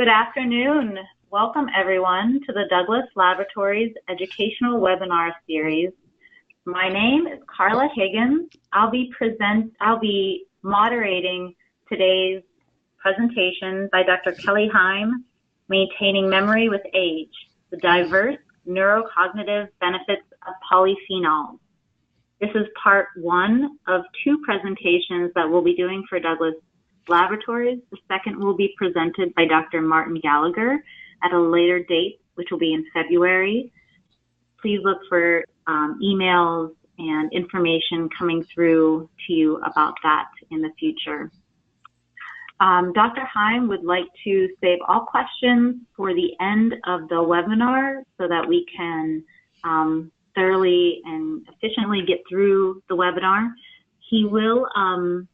Good afternoon. Welcome everyone to the Douglas Laboratories Educational Webinar Series. My name is Carla Higgins. I'll be moderating today's presentation by Dr. Kelly Heim, Maintaining Memory with Age, the Diverse Neurocognitive Benefits of Polyphenols. This is part one of two presentations that we'll be doing for Douglas Laboratories. The second will be presented by Dr. Martin Gallagher at a later date, which will be in February. Please look for emails and information coming through to you about that in the future. Dr. Heim would like to save all questions for the end of the webinar so that we can thoroughly and efficiently get through the webinar. He will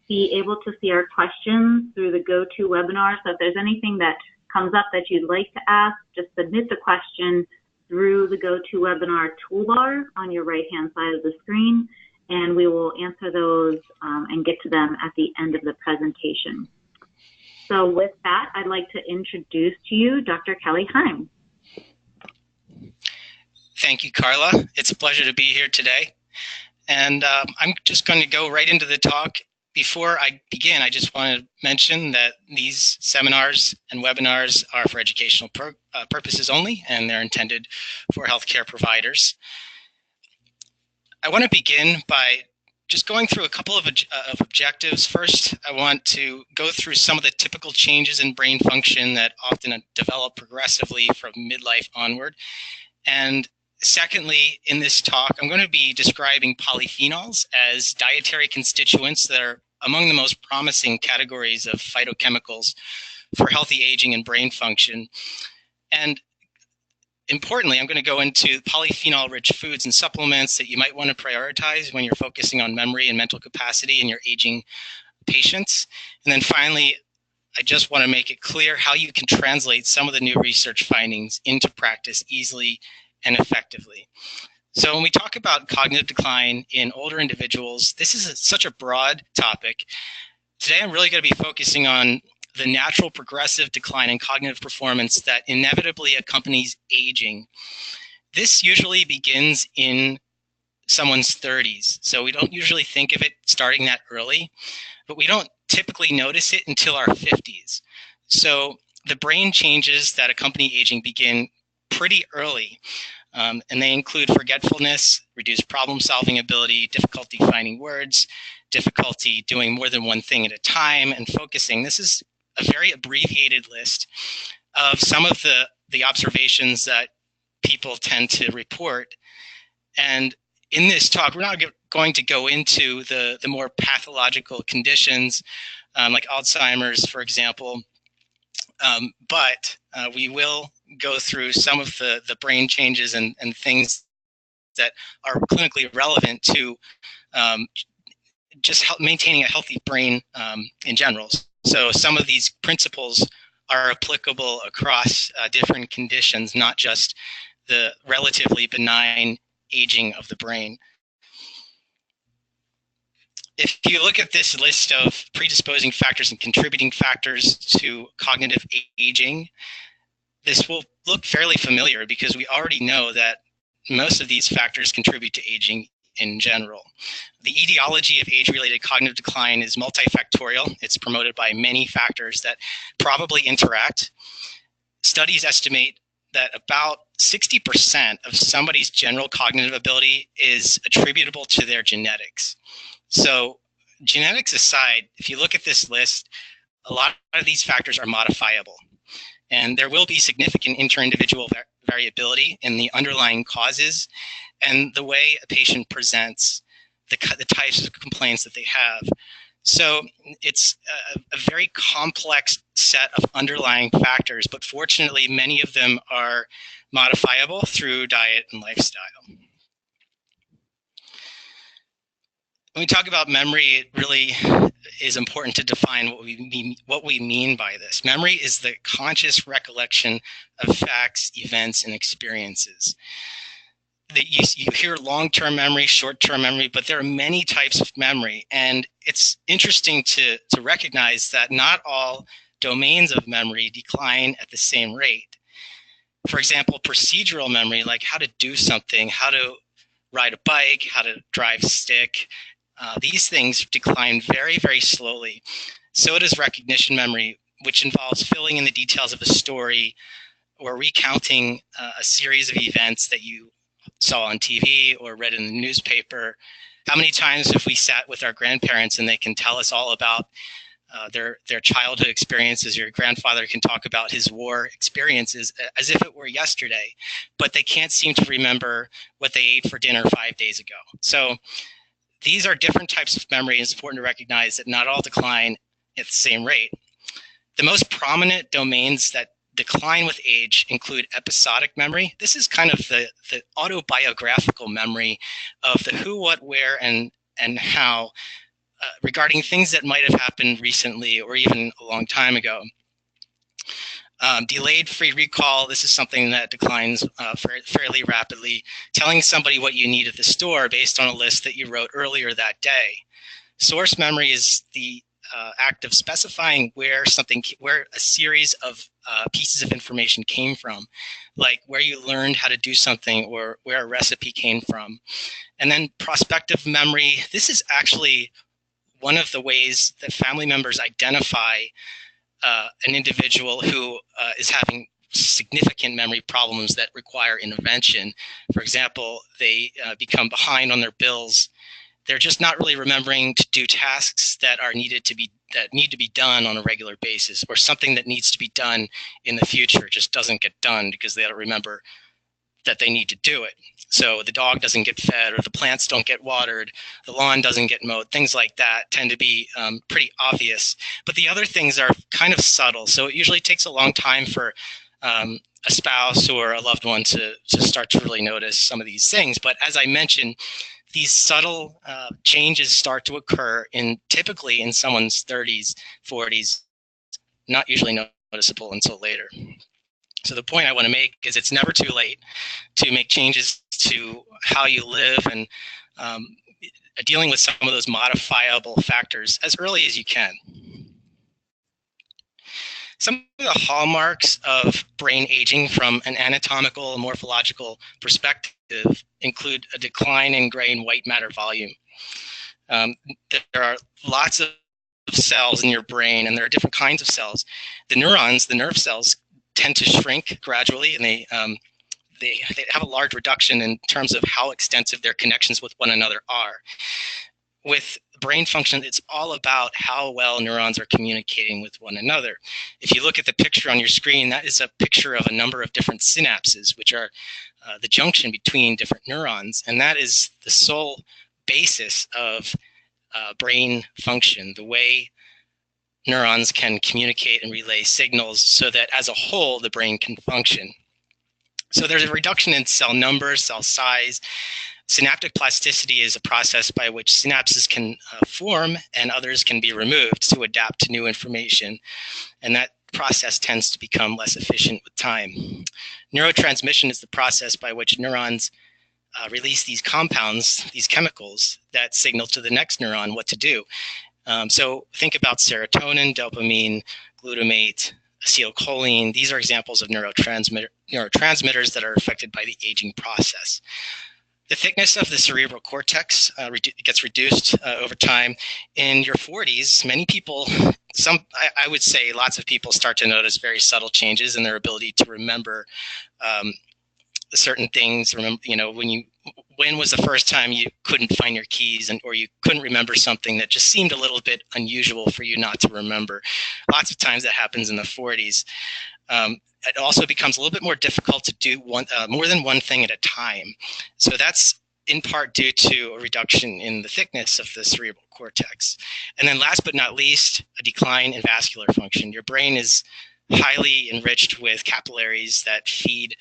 be able to see our questions through the GoToWebinar. So if there's anything that comes up that you'd like to ask, just submit the question through the GoToWebinar toolbar on your right-hand side of the screen, and we will answer those and get to them at the end of the presentation. So with that, I'd like to introduce to you Dr. Kelly Heim. Thank you, Carla. It's a pleasure to be here today. And I'm just going to go right into the talk. Before I begin, I just want to mention that these seminars and webinars are for educational purposes only, and they're intended for healthcare providers. I want to begin by just going through a couple of objectives. First, I want to go through some of the typical changes in brain function that often develop progressively from midlife onward. And secondly, in this talk, I'm going to be describing polyphenols as dietary constituents that are among the most promising categories of phytochemicals for healthy aging and brain function. And importantly, I'm going to go into polyphenol-rich foods and supplements that you might want to prioritize when you're focusing on memory and mental capacity in your aging patients. And then finally, I just want to make it clear how you can translate some of the new research findings into practice easily and effectively. So when we talk about cognitive decline in older individuals, this is such a broad topic. Today I'm really going to be focusing on the natural progressive decline in cognitive performance that inevitably accompanies aging. This usually begins in someone's 30s, so we don't usually think of it starting that early, but we don't typically notice it until our 50s. So the brain changes that accompany aging begin pretty early, and they include forgetfulness, reduced problem-solving ability, difficulty finding words, difficulty doing more than one thing at a time, and focusing. This is a very abbreviated list of some of the observations that people tend to report. And in this talk, we're not going to go into the more pathological conditions like Alzheimer's, for example, but we will go through some of the brain changes and things that are clinically relevant to just maintaining a healthy brain in general. So some of these principles are applicable across different conditions, not just the relatively benign aging of the brain. If you look at this list of predisposing factors and contributing factors to cognitive aging, this will look fairly familiar because we already know that most of these factors contribute to aging in general. The etiology of age-related cognitive decline is multifactorial. It's promoted by many factors that probably interact. Studies estimate that about 60% of somebody's general cognitive ability is attributable to their genetics. So genetics aside, if you look at this list, a lot of these factors are modifiable. And there will be significant inter-individual variability in the underlying causes and the way a patient presents, the types of complaints that they have. So it's a very complex set of underlying factors, but fortunately, many of them are modifiable through diet and lifestyle. When we talk about memory, it really is important to define what we mean by this. Memory is the conscious recollection of facts, events, and experiences. You hear long-term memory, short-term memory, but there are many types of memory, and it's interesting to recognize that not all domains of memory decline at the same rate. For example, procedural memory, like how to do something, how to ride a bike, how to drive stick, these things decline very, very slowly. So does recognition memory, which involves filling in the details of a story or recounting a series of events that you saw on TV or read in the newspaper. How many times have we sat with our grandparents and they can tell us all about their childhood experiences? Your grandfather can talk about his war experiences as if it were yesterday, but they can't seem to remember what they ate for dinner 5 days ago. So these are different types of memory. It's important to recognize that not all decline at the same rate. The most prominent domains that decline with age include episodic memory. This is kind of the autobiographical memory of the who, what, where, and how regarding things that might have happened recently or even a long time ago. Delayed free recall, this is something that declines fairly rapidly. Telling somebody what you need at the store based on a list that you wrote earlier that day. Source memory is the act of specifying where a series of pieces of information came from, like where you learned how to do something or where a recipe came from. And then prospective memory, this is actually one of the ways that family members identify an individual who is having significant memory problems that require intervention. For example, they become behind on their bills. They're just not really remembering to do tasks that need to be done on a regular basis, or something that needs to be done in the future just doesn't get done because they don't remember that they need to do it. So the dog doesn't get fed, or the plants don't get watered, the lawn doesn't get mowed, things like that tend to be pretty obvious. But the other things are kind of subtle. So it usually takes a long time for a spouse or a loved one to start to really notice some of these things. But as I mentioned, these subtle changes start to occur typically in someone's 30s, 40s, not usually noticeable until later. So the point I want to make is it's never too late to make changes to how you live and dealing with some of those modifiable factors as early as you can. Some of the hallmarks of brain aging from an anatomical and morphological perspective include a decline in gray and white matter volume. There are lots of cells in your brain, and there are different kinds of cells. The neurons, the nerve cells, tend to shrink gradually, and they have a large reduction in terms of how extensive their connections with one another are. With brain function, it's all about how well neurons are communicating with one another. If you look at the picture on your screen, that is a picture of a number of different synapses, which are the junction between different neurons, and that is the sole basis of brain function, the way neurons can communicate and relay signals so that as a whole, the brain can function. So there's a reduction in cell number, cell size. Synaptic plasticity is a process by which synapses can form and others can be removed to adapt to new information. And that process tends to become less efficient with time. Neurotransmission is the process by which neurons release these compounds, these chemicals that signal to the next neuron what to do. So think about serotonin, dopamine, glutamate, acetylcholine. These are examples of neurotransmitters that are affected by the aging process. The thickness of the cerebral cortex gets reduced over time. In your 40s, many people, I would say lots of people start to notice very subtle changes in their ability to remember certain things. When was the first time you couldn't find your keys, or you couldn't remember something that just seemed a little bit unusual for you not to remember? Lots of times that happens in the 40s. It also becomes a little bit more difficult to do more than one thing at a time. So that's in part due to a reduction in the thickness of the cerebral cortex. And then last but not least, a decline in vascular function. Your brain is highly enriched with capillaries that feed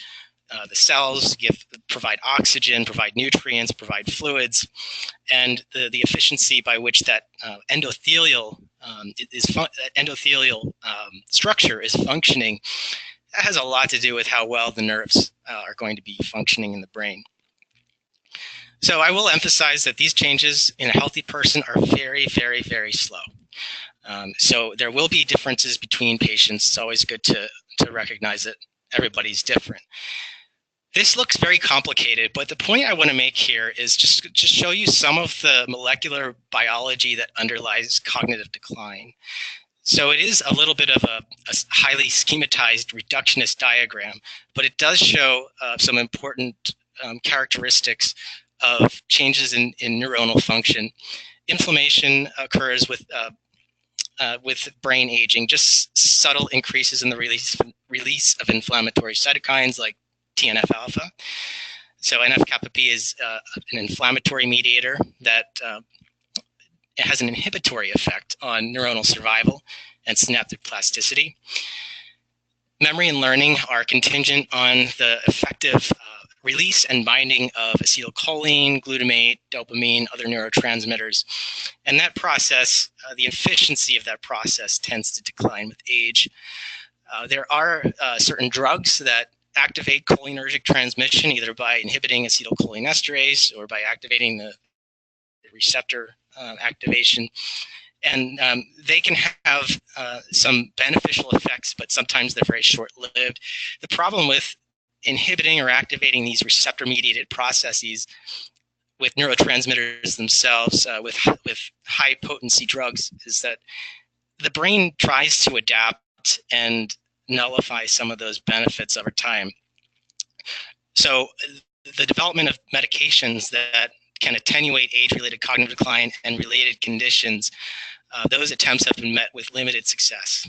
the cells, provide oxygen, provide nutrients, provide fluids, and the efficiency by which that endothelial structure is functioning, that has a lot to do with how well the nerves are going to be functioning in the brain. So I will emphasize that these changes in a healthy person are very, very, very slow. So there will be differences between patients. It's always good to recognize that everybody's different. This looks very complicated, but the point I want to make here is just show you some of the molecular biology that underlies cognitive decline. So it is a little bit of a highly schematized reductionist diagram, but it does show some important characteristics of changes in neuronal function. Inflammation occurs with brain aging, just subtle increases in the release of inflammatory cytokines like TNF-alpha. So NF-kappa B is an inflammatory mediator that it has an inhibitory effect on neuronal survival and synaptic plasticity. Memory and learning are contingent on the effective release and binding of acetylcholine, glutamate, dopamine, other neurotransmitters. And that process, the efficiency of that process tends to decline with age. There are certain drugs that activate cholinergic transmission, either by inhibiting acetylcholinesterase or by activating the receptor activation. And they can have some beneficial effects, but sometimes they're very short-lived. The problem with inhibiting or activating these receptor-mediated processes with neurotransmitters themselves, with high-potency drugs, is that the brain tries to adapt and nullify some of those benefits over time. So the development of medications that can attenuate age-related cognitive decline and related conditions, those attempts have been met with limited success.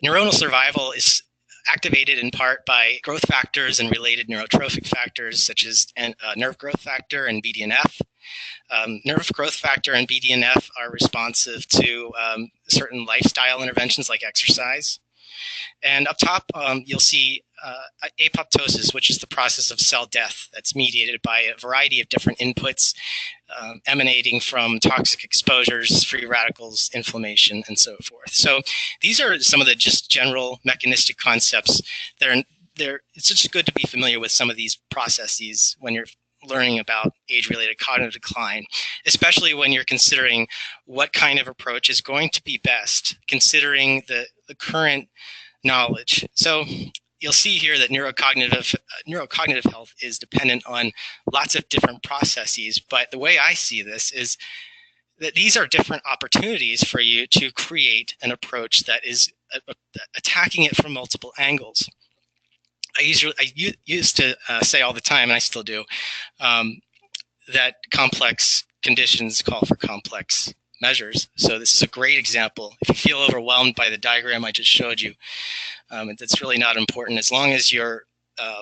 Neuronal survival is activated in part by growth factors and related neurotrophic factors such as nerve growth factor and BDNF. Nerve growth factor and BDNF are responsive to certain lifestyle interventions like exercise. And up top, you'll see apoptosis, which is the process of cell death that's mediated by a variety of different inputs emanating from toxic exposures, free radicals, inflammation, and so forth. So these are some of the just general mechanistic concepts. It's just good to be familiar with some of these processes when you're learning about age-related cognitive decline, especially when you're considering what kind of approach is going to be best, considering the current knowledge. So you'll see here that neurocognitive health is dependent on lots of different processes, but the way I see this is that these are different opportunities for you to create an approach that is attacking it from multiple angles. I used to say all the time, and I still do, that complex conditions call for complex measures. So this is a great example. If you feel overwhelmed by the diagram I just showed you, it's really not important as long as you're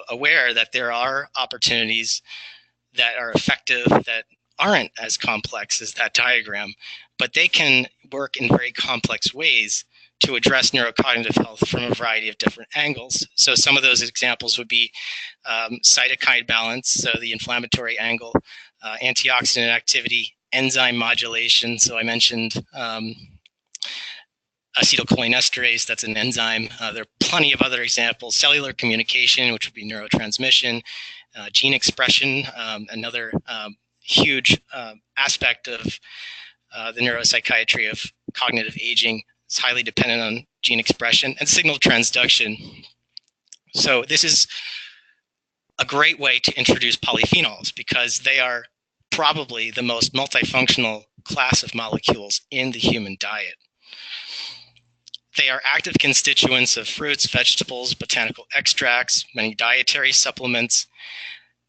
aware that there are opportunities that are effective that aren't as complex as that diagram, but they can work in very complex ways to address neurocognitive health from a variety of different angles. So some of those examples would be cytokine balance, so the inflammatory angle, antioxidant activity, enzyme modulation. So I mentioned acetylcholinesterase, that's an enzyme. There are plenty of other examples. Cellular communication, which would be neurotransmission, gene expression, another huge aspect of the neuropsychiatry of cognitive aging. It's highly dependent on gene expression, and signal transduction. So this is a great way to introduce polyphenols because they are probably the most multifunctional class of molecules in the human diet. They are active constituents of fruits, vegetables, botanical extracts, many dietary supplements.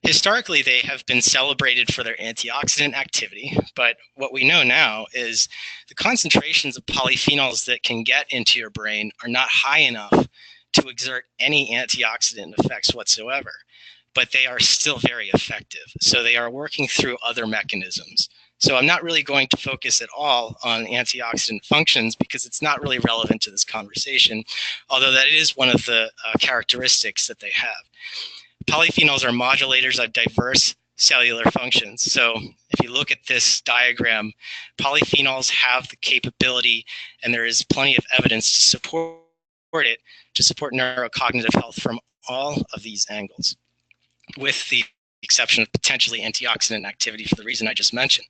Historically, they have been celebrated for their antioxidant activity, but what we know now is the concentrations of polyphenols that can get into your brain are not high enough to exert any antioxidant effects whatsoever, but they are still very effective. So they are working through other mechanisms. So I'm not really going to focus at all on antioxidant functions because it's not really relevant to this conversation, although that is one of the characteristics that they have. Polyphenols are modulators of diverse cellular functions. So if you look at this diagram, polyphenols have the capability, and there is plenty of evidence to support it, to support neurocognitive health from all of these angles, with the exception of potentially antioxidant activity for the reason I just mentioned.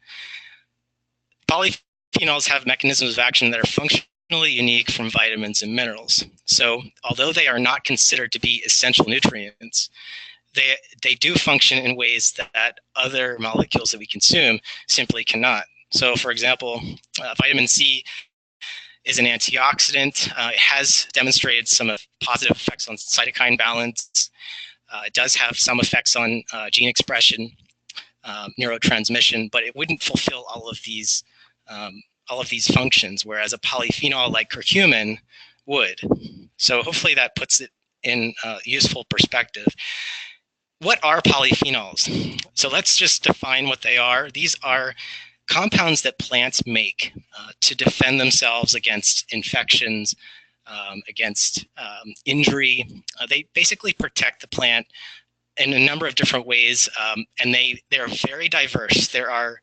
Polyphenols have mechanisms of action that are functionally unique from vitamins and minerals. So although they are not considered to be essential nutrients, they do function in ways that other molecules that we consume simply cannot. So for example, vitamin C is an antioxidant. It has demonstrated some positive effects on cytokine balance. It does have some effects on gene expression, neurotransmission, but it wouldn't fulfill all of these functions, whereas a polyphenol like curcumin would. So hopefully that puts it in a useful perspective. What are polyphenols? So let's just define what they are. These are compounds that plants make to defend themselves against infections, against injury. They basically protect the plant in a number of different ways, and they're very diverse. There are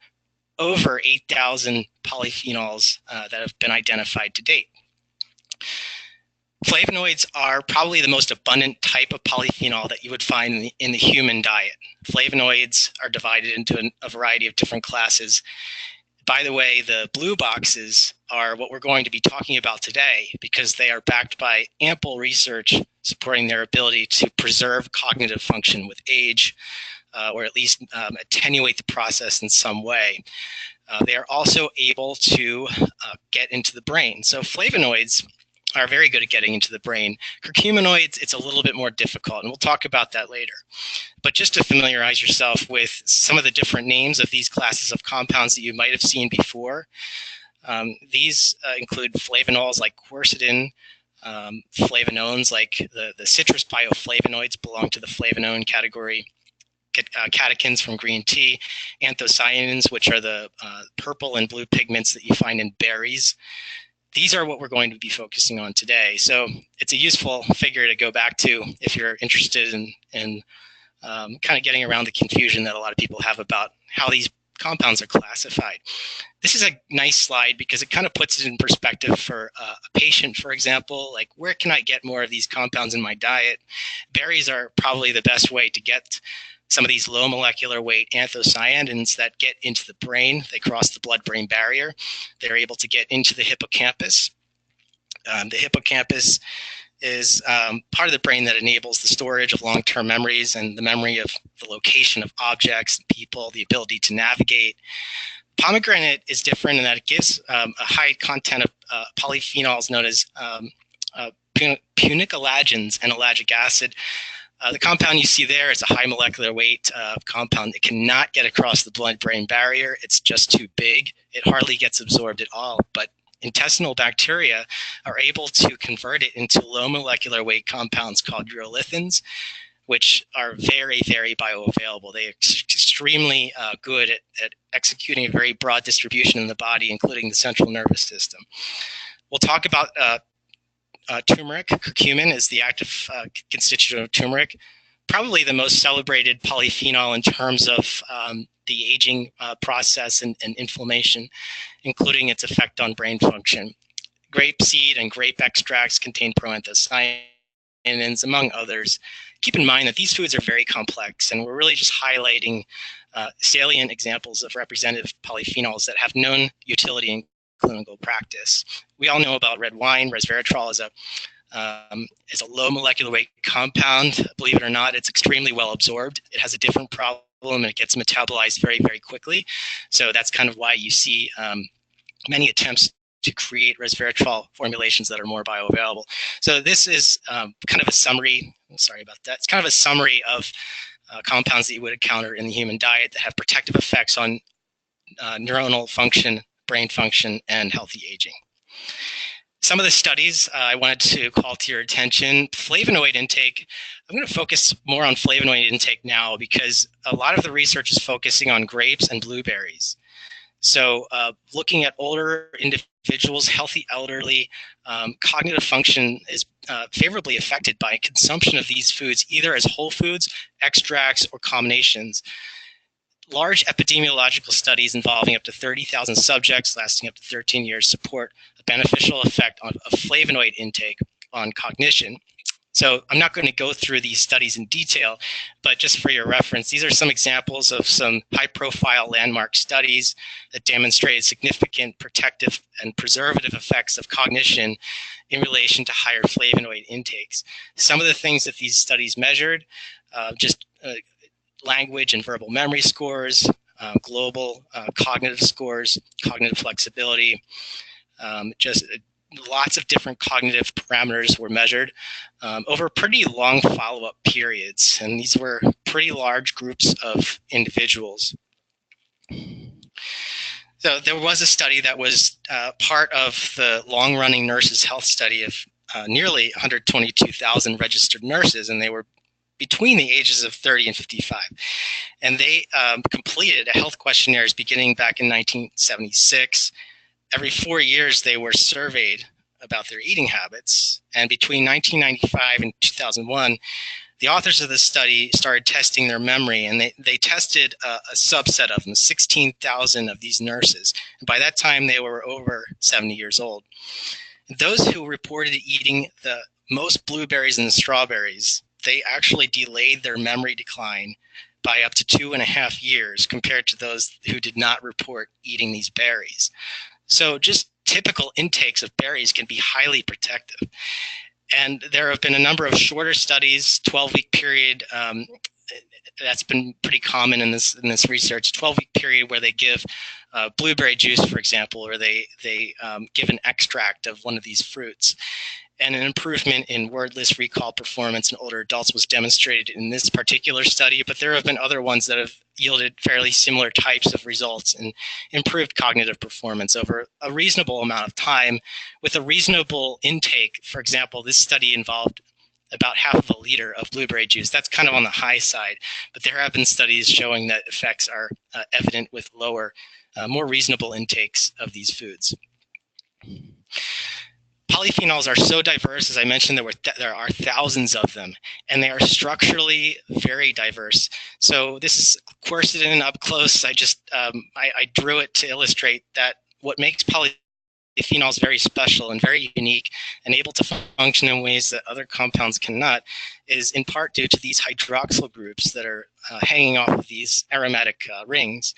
over 8,000 polyphenols that have been identified to date. Flavonoids are probably the most abundant type of polyphenol that you would find in the human diet. Flavonoids are divided into a variety of different classes. By the way, the blue boxes are what we're going to be talking about today because they are backed by ample research supporting their ability to preserve cognitive function with age, or at least attenuate the process in some way. They are also able to get into the brain. So flavonoids are very good at getting into the brain. Curcuminoids, it's a little bit more difficult, and we'll talk about that later. But just to familiarize yourself with some of the different names of these classes of compounds that you might have seen before, these include flavonols like quercetin, flavanones like the citrus bioflavonoids belong to the flavonone category, catechins from green tea, anthocyanins, which are the purple and blue pigments that you find in berries. These are what we're going to be focusing on today. So it's a useful figure to go back to if you're interested in kind of getting around the confusion that a lot of people have about how these compounds are classified. This is a nice slide because it kind of puts it in perspective for a patient, for example, like where can I get more of these compounds in my diet? Berries are probably the best way to get some of these low molecular weight anthocyanins that get into the brain. They cross the blood-brain barrier. They're able to get into the hippocampus. The hippocampus is part of the brain that enables the storage of long-term memories and the memory of the location of objects and people, the ability to navigate. Pomegranate is different in that it gives a high content of polyphenols known as punicolagens and ellagic acid. The compound you see there is a high molecular weight compound that cannot get across the blood-brain barrier. It's just too big. It hardly gets absorbed at all. But intestinal bacteria are able to convert it into low molecular weight compounds called urolithins, which are very, very bioavailable. They are extremely good at executing a very broad distribution in the body, including the central nervous system. We'll talk about turmeric. Curcumin is the active constituent of turmeric, probably the most celebrated polyphenol in terms of the aging process and inflammation, including its effect on brain function. Grapeseed and grape extracts contain proanthocyanins, among others. Keep in mind that these foods are very complex, and we're really just highlighting salient examples of representative polyphenols that have known utility in clinical practice. We all know about red wine. Resveratrol is a low molecular weight compound. Believe it or not, it's extremely well absorbed. It has a different problem, and it gets metabolized very, very quickly. So that's kind of why you see many attempts to create resveratrol formulations that are more bioavailable. So this is kind of a summary. Sorry about that. It's kind of a summary of compounds that you would encounter in the human diet that have protective effects on neuronal function, brain function, and healthy aging. Some of the studies I wanted to call to your attention. Flavonoid intake. I'm going to focus more on flavonoid intake now because a lot of the research is focusing on grapes and blueberries. So looking at older individuals, healthy elderly, cognitive function is favorably affected by consumption of these foods, either as whole foods, extracts, or combinations. Large epidemiological studies involving up to 30,000 subjects lasting up to 13 years support a beneficial effect of flavonoid intake on cognition. So I'm not going to go through these studies in detail, but just for your reference, these are some examples of some high-profile landmark studies that demonstrate significant protective and preservative effects of cognition in relation to higher flavonoid intakes. Some of the things that these studies measured, language and verbal memory scores, global cognitive scores, cognitive flexibility, lots of different cognitive parameters were measured over pretty long follow-up periods, and these were pretty large groups of individuals. So there was a study that was part of the long-running nurses' health study of nearly 122,000 registered nurses, and they were between the ages of 30 and 55. And they completed a health questionnaires beginning back in 1976. Every 4 years, they were surveyed about their eating habits. And between 1995 and 2001, the authors of this study started testing their memory, and they tested a subset of them, 16,000 of these nurses. And by that time, they were over 70 years old. Those who reported eating the most blueberries and strawberries, they actually delayed their memory decline by up to 2.5 years compared to those who did not report eating these berries. So just typical intakes of berries can be highly protective. And there have been a number of shorter studies, 12-week period, that's been pretty common in this research, 12-week period where they give blueberry juice, for example, or they give an extract of one of these fruits. And an improvement in word list recall performance in older adults was demonstrated in this particular study, but there have been other ones that have yielded fairly similar types of results and improved cognitive performance over a reasonable amount of time with a reasonable intake. For example, this study involved about half a liter of blueberry juice. That's kind of on the high side, but there have been studies showing that effects are evident with lower, more reasonable intakes of these foods. Polyphenols are so diverse, as I mentioned, there are thousands of them, and they are structurally very diverse. So this is quercetin up close. I drew it to illustrate that what makes polyphenols very special and very unique and able to function in ways that other compounds cannot is in part due to these hydroxyl groups that are hanging off of these aromatic rings.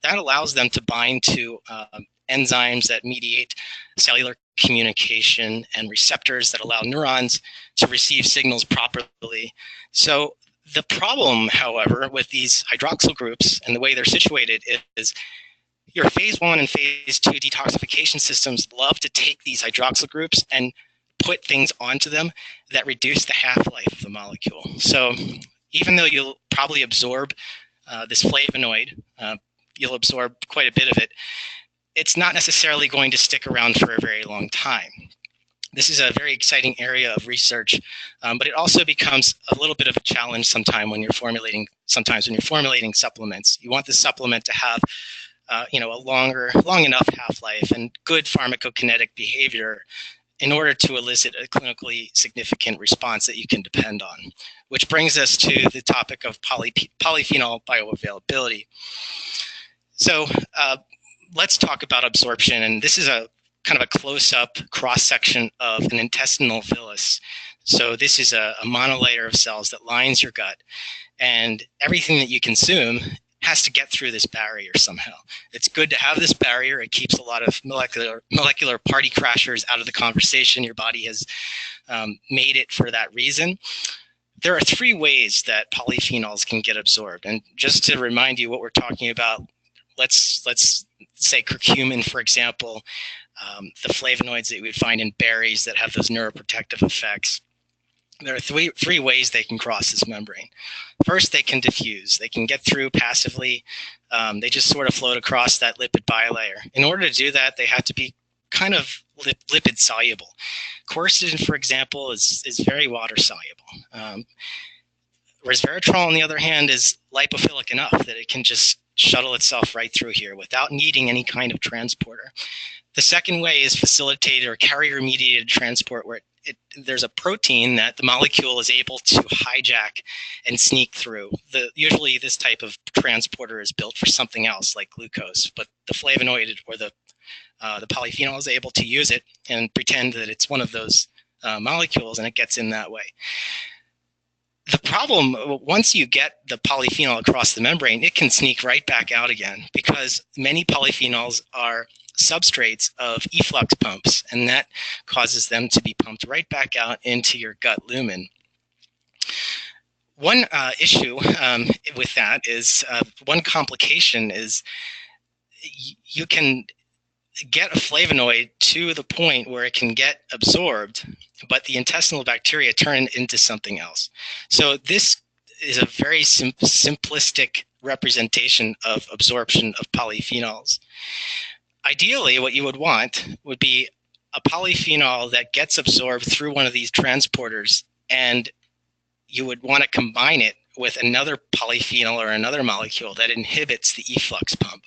That allows them to bind to enzymes that mediate cellular communication and receptors that allow neurons to receive signals properly. So the problem, however, with these hydroxyl groups and the way they're situated is your phase 1 and phase 2 detoxification systems love to take these hydroxyl groups and put things onto them that reduce the half-life of the molecule. So even though you'll probably absorb this flavonoid, you'll absorb quite a bit of it, it's not necessarily going to stick around for a very long time. This is a very exciting area of research, but it also becomes a little bit of a challenge sometimes when you're formulating supplements. You want the supplement to have a long enough half-life and good pharmacokinetic behavior in order to elicit a clinically significant response that you can depend on, which brings us to the topic of polyphenol bioavailability. So let's talk about absorption, and this is a kind of a close-up cross-section of an intestinal villus. So this is a monolayer of cells that lines your gut, and everything that you consume has to get through this barrier somehow. It's good to have this barrier. It keeps a lot of molecular party crashers out of the conversation. Your body has made it for that reason. There are 3 ways that polyphenols can get absorbed, and just to remind you what we're talking about, let's say curcumin, for example, the flavonoids that you would find in berries that have those neuroprotective effects. There are three ways they can cross this membrane. First, they can diffuse. They can get through passively. They just sort of float across that lipid bilayer. In order to do that, they have to be kind of lipid soluble. Quercetin, for example, is very water soluble. Resveratrol, on the other hand, is lipophilic enough that it can just shuttle itself right through here without needing any kind of transporter. The second way is facilitated or carrier-mediated transport, where there's a protein that the molecule is able to hijack and sneak through. Usually this type of transporter is built for something else like glucose, but the flavonoid or the polyphenol is able to use it and pretend that it's one of those molecules, and it gets in that way. The problem, once you get the polyphenol across the membrane, it can sneak right back out again, because many polyphenols are substrates of efflux pumps, and that causes them to be pumped right back out into your gut lumen. One issue with that is, one complication is you can get a flavonoid to the point where it can get absorbed, but the intestinal bacteria turn it into something else. So this is a very simplistic representation of absorption of polyphenols. Ideally, what you would want would be a polyphenol that gets absorbed through one of these transporters, and you would want to combine it with another polyphenol or another molecule that inhibits the efflux pump,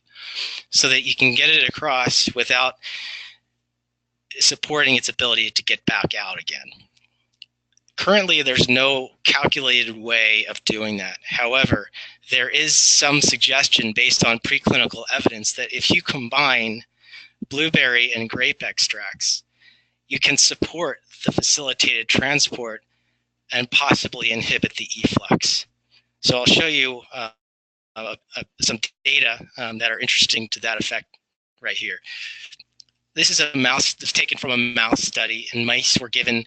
so that you can get it across without supporting its ability to get back out again. Currently, there's no calculated way of doing that. However, there is some suggestion based on preclinical evidence that if you combine blueberry and grape extracts, you can support the facilitated transport and possibly inhibit the efflux. So I'll show you some data that are interesting to that effect right here. This is a mouse that's taken from a mouse study, and mice were given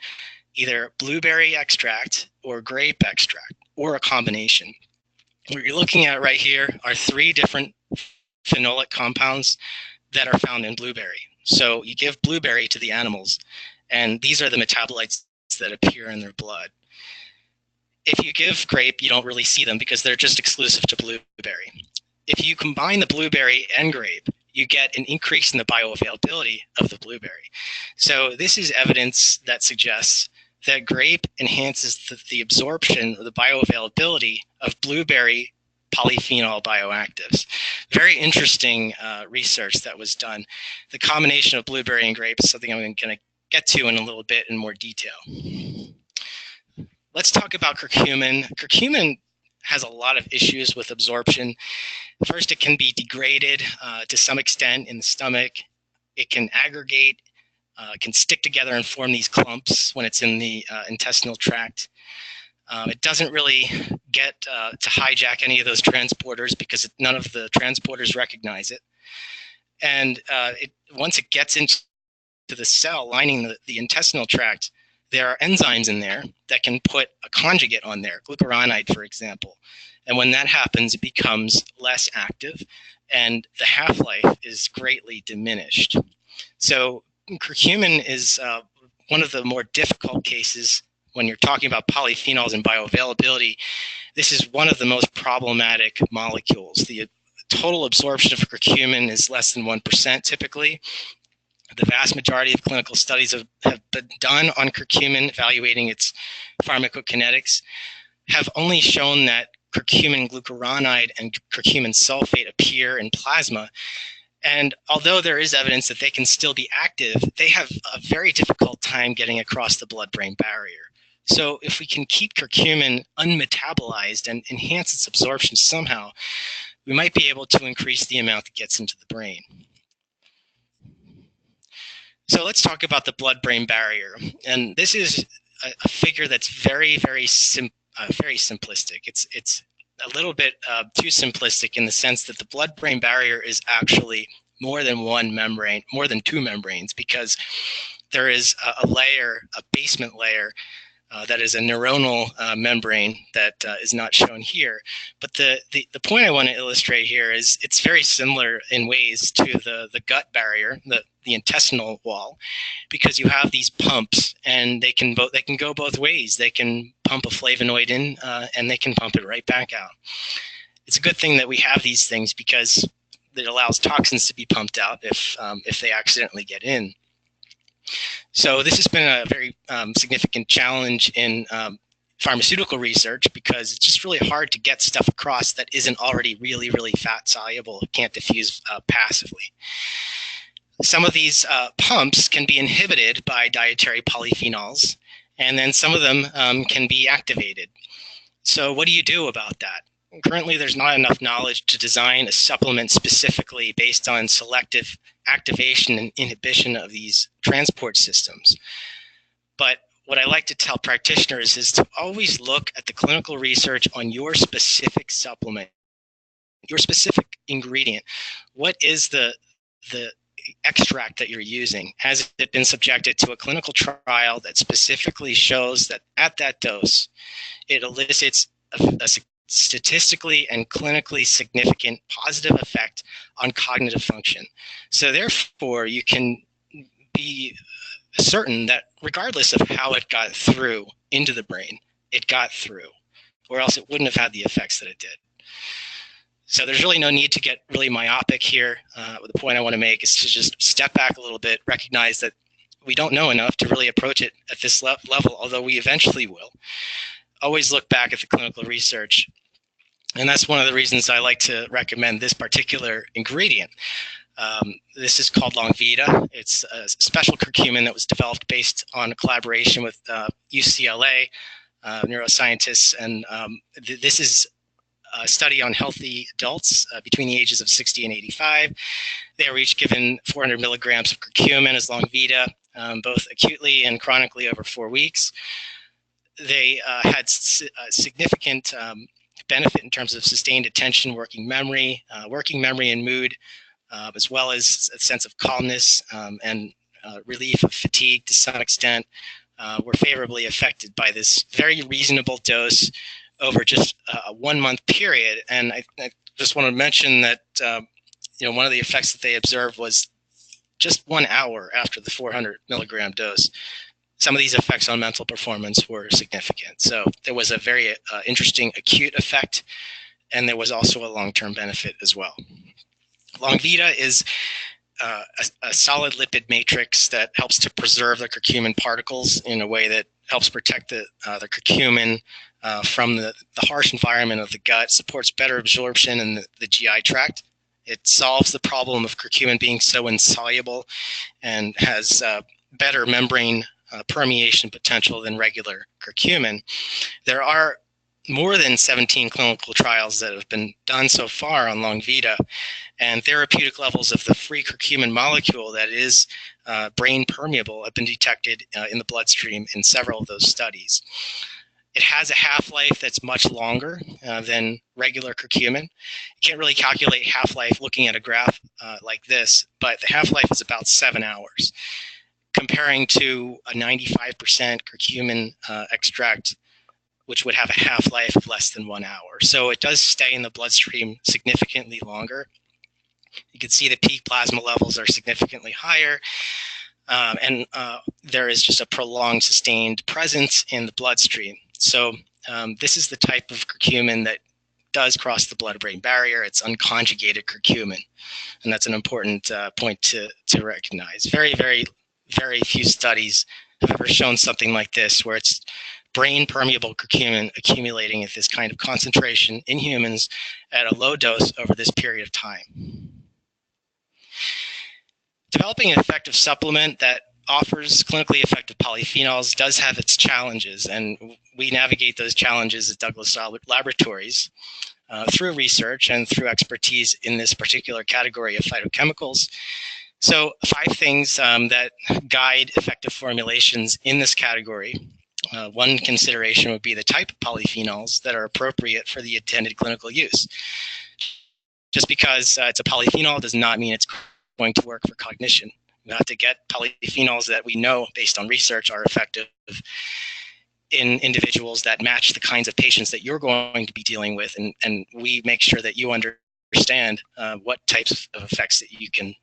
either blueberry extract or grape extract, or a combination. What you're looking at right here are 3 different phenolic compounds that are found in blueberry. So you give blueberry to the animals, and these are the metabolites that appear in their blood. If you give grape, you don't really see them because they're just exclusive to blueberry. If you combine the blueberry and grape, you get an increase in the bioavailability of the blueberry. So this is evidence that suggests that grape enhances the absorption or the bioavailability of blueberry polyphenol bioactives. Very interesting research that was done. The combination of blueberry and grape is something I'm going to get to in a little bit in more detail. Let's talk about curcumin. Curcumin has a lot of issues with absorption. First, it can be degraded to some extent in the stomach. It can aggregate, can stick together and form these clumps when it's in the intestinal tract. It doesn't really get to hijack any of those transporters because none of the transporters recognize it. And once it gets into the cell lining the intestinal tract, there are enzymes in there that can put a conjugate on there, glucuronide, for example. And when that happens, it becomes less active, and the half-life is greatly diminished. So curcumin is one of the more difficult cases when you're talking about polyphenols and bioavailability. This is one of the most problematic molecules. The total absorption of curcumin is less than 1% typically. The vast majority of clinical studies have been done on curcumin, evaluating its pharmacokinetics, have only shown that curcumin glucuronide and curcumin sulfate appear in plasma. And although there is evidence that they can still be active, they have a very difficult time getting across the blood-brain barrier. So if we can keep curcumin unmetabolized and enhance its absorption somehow, we might be able to increase the amount that gets into the brain. So let's talk about the blood-brain barrier. And this is a figure that's very, very simplistic. It's a little bit too simplistic in the sense that the blood-brain barrier is actually more than one membrane, more than 2 membranes, because there is a layer, a basement layer, that is a neuronal membrane that is not shown here. But the point I want to illustrate here is it's very similar in ways to the gut barrier, the intestinal wall, because you have these pumps, and they can go both ways. They can pump a flavonoid in, and they can pump it right back out. It's a good thing that we have these things because it allows toxins to be pumped out if they accidentally get in. So this has been a very significant challenge in pharmaceutical research because it's just really hard to get stuff across that isn't already really, really fat soluble, can't diffuse passively. Some of these pumps can be inhibited by dietary polyphenols, and then some of them can be activated. So what do you do about that? Currently, there's not enough knowledge to design a supplement specifically based on selective activation and inhibition of these transport systems. But what I like to tell practitioners is to always look at the clinical research on your specific supplement, your specific ingredient. What is the extract that you're using? Has it been subjected to a clinical trial that specifically shows that at that dose, it elicits a statistically and clinically significant positive effect on cognitive function? So therefore, you can be certain that regardless of how it got through into the brain, it got through, or else it wouldn't have had the effects that it did. So there's really no need to get really myopic here. The point I want to make is to just step back a little bit, recognize that we don't know enough to really approach it at this level, although we eventually will. Always look back at the clinical research. And that's one of the reasons I like to recommend this particular ingredient. This is called Longvita. It's a special curcumin that was developed based on a collaboration with UCLA neuroscientists. And this is a study on healthy adults between the ages of 60 and 85. They were each given 400 milligrams of curcumin as Longvita, both acutely and chronically over 4 weeks. They had significant benefit in terms of sustained attention, working memory and mood, as well as a sense of calmness and relief of fatigue to some extent, were favorably affected by this very reasonable dose over just a 1 month period. And I just want to mention that one of the effects that they observed was just 1 hour after the 400 milligram dose. Some of these effects on mental performance were significant. So there was a very interesting acute effect, and there was also a long-term benefit as well. Longvita is a solid lipid matrix that helps to preserve the curcumin particles in a way that helps protect the curcumin from the harsh environment of the gut, supports better absorption in the GI tract. It solves the problem of curcumin being so insoluble and has better membrane permeation potential than regular curcumin. There are more than 17 clinical trials that have been done so far on Longvita, and therapeutic levels of the free curcumin molecule that is brain permeable have been detected in the bloodstream in several of those studies. It has a half-life that's much longer than regular curcumin. You can't really calculate half-life looking at a graph like this, but the half-life is about 7 hours, comparing to a 95% curcumin extract, which would have a half-life of less than 1 hour. So it does stay in the bloodstream significantly longer. You can see the peak plasma levels are significantly higher, and there is just a prolonged, sustained presence in the bloodstream. So this is the type of curcumin that does cross the blood-brain barrier. It's unconjugated curcumin, and that's an important point to recognize. Very, very, very few studies have ever shown something like this, where it's brain permeable curcumin accumulating at this kind of concentration in humans at a low dose over this period of time. Developing an effective supplement that offers clinically effective polyphenols does have its challenges, and we navigate those challenges at Douglas Laboratories through research and through expertise in this particular category of phytochemicals. So 5 things that guide effective formulations in this category. One consideration would be the type of polyphenols that are appropriate for the intended clinical use. Just because it's a polyphenol does not mean it's going to work for cognition. You have to get polyphenols that we know, based on research, are effective in individuals that match the kinds of patients that you're going to be dealing with, and we make sure that you understand what types of effects that you can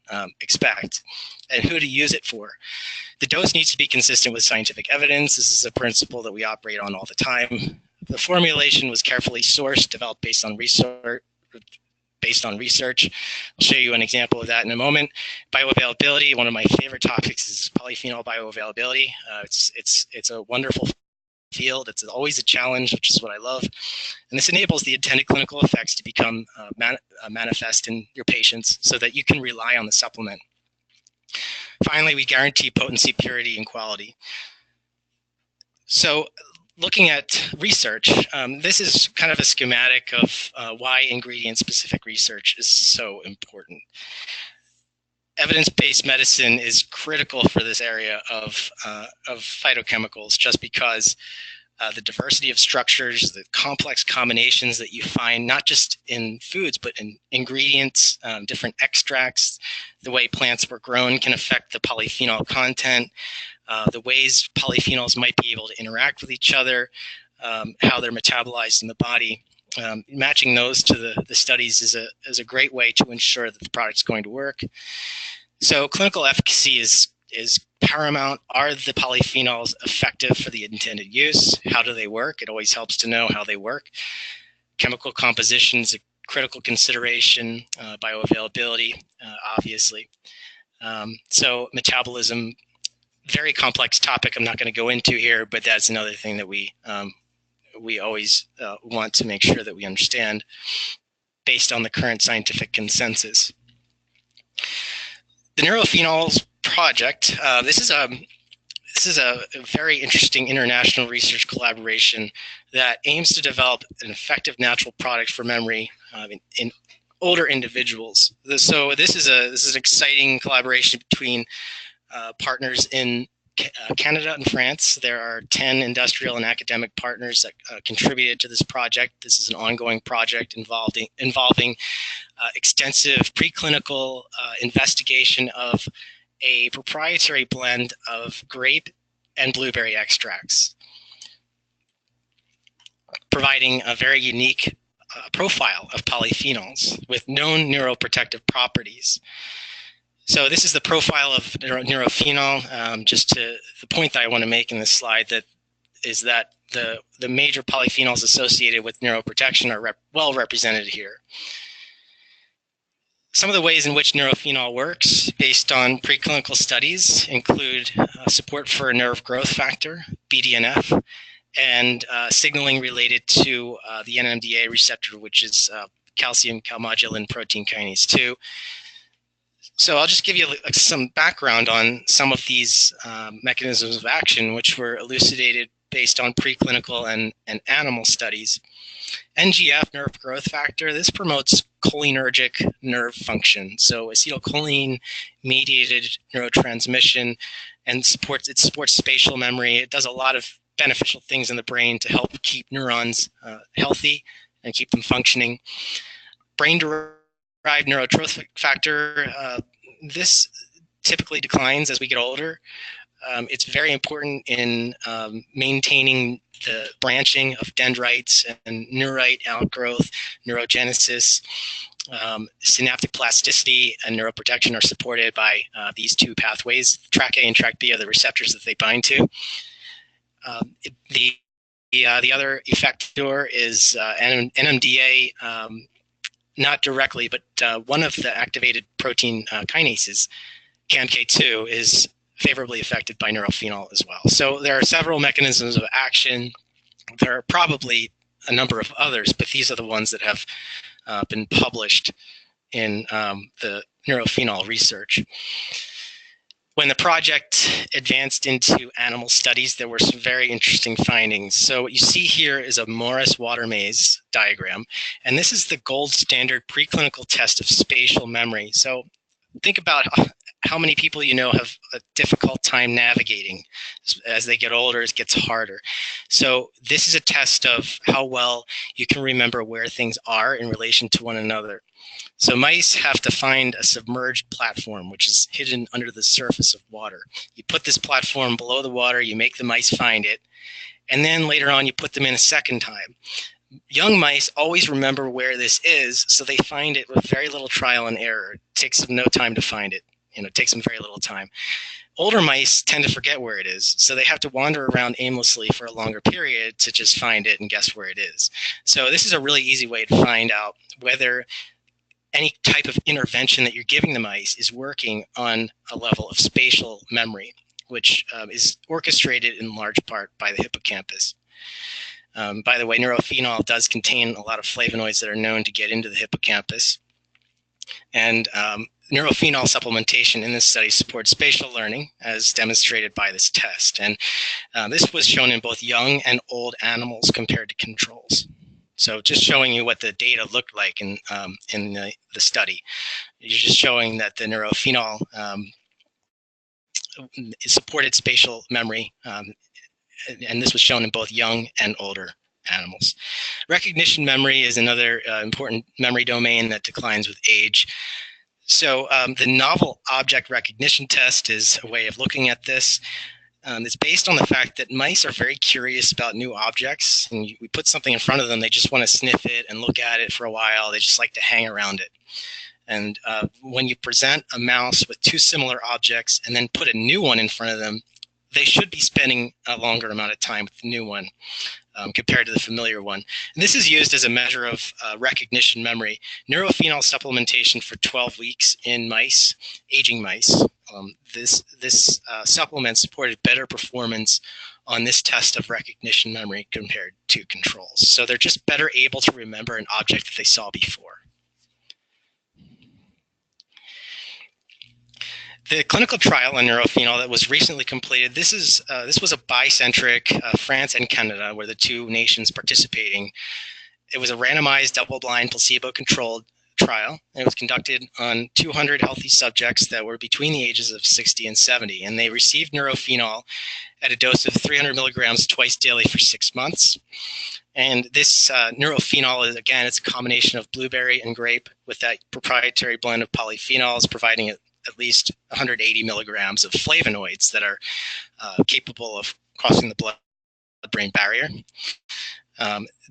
expect and who to use it for. The dose needs to be consistent with scientific evidence. This is a principle that we operate on all the time. The formulation was carefully sourced, developed based on research. I'll show you an example of that in a moment. Bioavailability, one of my favorite topics is polyphenol bioavailability. It's a wonderful field. It's always a challenge, which is what I love. And this enables the intended clinical effects to become manifest in your patients so that you can rely on the supplement. Finally, we guarantee potency, purity, and quality. So looking at research, this is kind of a schematic of why ingredient-specific research is so important. evidence-based medicine is critical for this area of phytochemicals, just because the diversity of structures, the complex combinations that you find, not just in foods, but in ingredients, different extracts, the way plants were grown can affect the polyphenol content, the ways polyphenols might be able to interact with each other, how they're metabolized in the body. Matching those to the studies is a great way to ensure that the product's going to work. So clinical efficacy is paramount. Are the polyphenols effective for the intended use? How do they work? It always helps to know how they work. Chemical composition is a critical consideration, bioavailability, obviously. So metabolism, very complex topic I'm not going to go into here, but that's another thing that we always want to make sure that we understand based on the current scientific consensus. The Neurophenols project, this is a very interesting international research collaboration that aims to develop an effective natural product for memory in older individuals. So this is an exciting collaboration between partners in Canada and France. There are 10 industrial and academic partners that contributed to this project. This is an ongoing project involving extensive preclinical investigation of a proprietary blend of grape and blueberry extracts, providing a very unique profile of polyphenols with known neuroprotective properties. So this is the profile of neurophenol. Just to the point that I want to make in this slide, that is that the major polyphenols associated with neuroprotection are well represented here. Some of the ways in which neurophenol works based on preclinical studies include support for nerve growth factor, BDNF, and signaling related to the NMDA receptor, which is calcium calmodulin protein kinase 2. So I'll just give you some background on some of these mechanisms of action, which were elucidated based on preclinical and animal studies. NGF, nerve growth factor, this promotes cholinergic nerve function. So acetylcholine-mediated neurotransmission, and it supports spatial memory. It does a lot of beneficial things in the brain to help keep neurons healthy and keep them functioning. Brain-derived neurotrophic factor, this typically declines as we get older. It's very important in maintaining the branching of dendrites and neurite outgrowth, neurogenesis. Synaptic plasticity and neuroprotection are supported by these two pathways. Track A and Track B are the receptors that they bind to. The other effector is NMDA, not directly, but one of the activated protein kinases, CAMK2, is favorably affected by neurophenol as well. So there are several mechanisms of action. There are probably a number of others, but these are the ones that have been published in the neurophenol research. When the project advanced into animal studies, there were some very interesting findings. So what you see here is a Morris water maze diagram, and this is the gold standard preclinical test of spatial memory. So think about how many people you know have a difficult time navigating. As they get older, it gets harder. So this is a test of how well you can remember where things are in relation to one another. So mice have to find a submerged platform, which is hidden under the surface of water. You put this platform below the water, you make the mice find it, and then later on you put them in a second time. Young mice always remember where this is, so they find it with very little trial and error. It takes them no time to find it. It takes them very little time. Older mice tend to forget where it is, so they have to wander around aimlessly for a longer period to just find it and guess where it is. So this is a really easy way to find out whether any type of intervention that you're giving the mice is working on a level of spatial memory, which is orchestrated in large part by the hippocampus. By the way, neurophenol does contain a lot of flavonoids that are known to get into the hippocampus. And neurophenol supplementation in this study supports spatial learning, as demonstrated by this test. And this was shown in both young and old animals compared to controls. So just showing you what the data looked like in the study. You're just showing that the neurophenol supported spatial memory, and this was shown in both young and older animals. Recognition memory is another important memory domain that declines with age. So the novel object recognition test is a way of looking at this. It's based on the fact that mice are very curious about new objects, and we put something in front of them, they just want to sniff it and look at it for a while. They just like to hang around it. And when you present a mouse with two similar objects and then put a new one in front of them, they should be spending a longer amount of time with the new one compared to the familiar one. And this is used as a measure of recognition memory. Neurophenol supplementation for 12 weeks in mice, aging mice. This supplement supported better performance on this test of recognition memory compared to controls. So they're just better able to remember an object that they saw before. The clinical trial on neurophenol that was recently completed, this was a bicentric, France and Canada were the two nations participating. It was a randomized, double-blind, placebo-controlled trial. It was conducted on 200 healthy subjects that were between the ages of 60 and 70, and they received neurophenol at a dose of 300 milligrams twice daily for 6 months. And this neurophenol is, again, it's a combination of blueberry and grape with that proprietary blend of polyphenols, providing at least 180 milligrams of flavonoids that are capable of crossing the blood-brain barrier.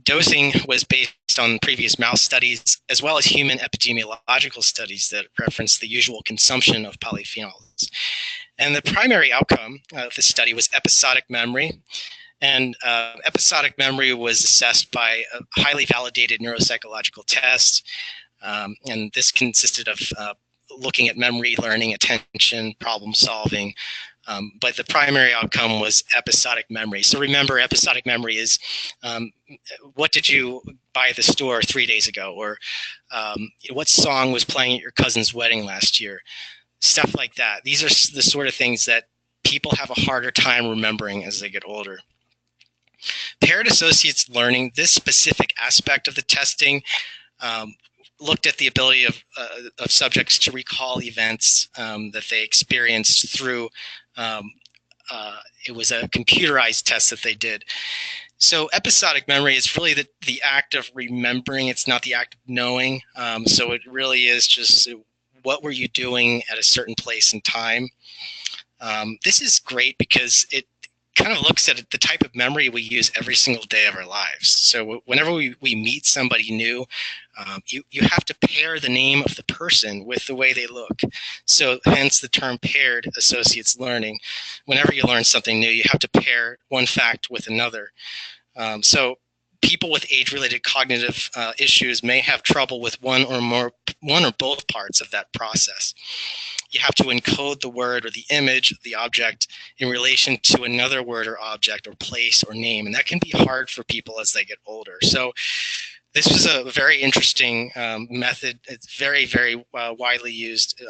Dosing was based on previous mouse studies, as well as human epidemiological studies that reference the usual consumption of polyphenols. And the primary outcome of the study was episodic memory. And episodic memory was assessed by a highly validated neuropsychological test. And this consisted of looking at memory, learning, attention, problem solving. But the primary outcome was episodic memory. So remember, episodic memory is what did you buy at the store 3 days ago? Or what song was playing at your cousin's wedding last year? Stuff like that. These are the sort of things that people have a harder time remembering as they get older. Paired associates learning, this specific aspect of the testing looked at the ability of subjects to recall events that they experienced through, it was a computerized test that they did. So episodic memory is really the act of remembering. It's not the act of knowing. So it really is just what were you doing at a certain place and time. This is great because it kind of looks at the type of memory we use every single day of our lives. So whenever we meet somebody new, you have to pair the name of the person with the way they look. So hence the term paired associates learning. Whenever you learn something new, you have to pair one fact with another. So people with age-related cognitive issues may have trouble with one or both parts of that process. You have to encode the word or the image of the object in relation to another word or object or place or name, and that can be hard for people as they get older. So this was a very interesting method. It's very, very widely used,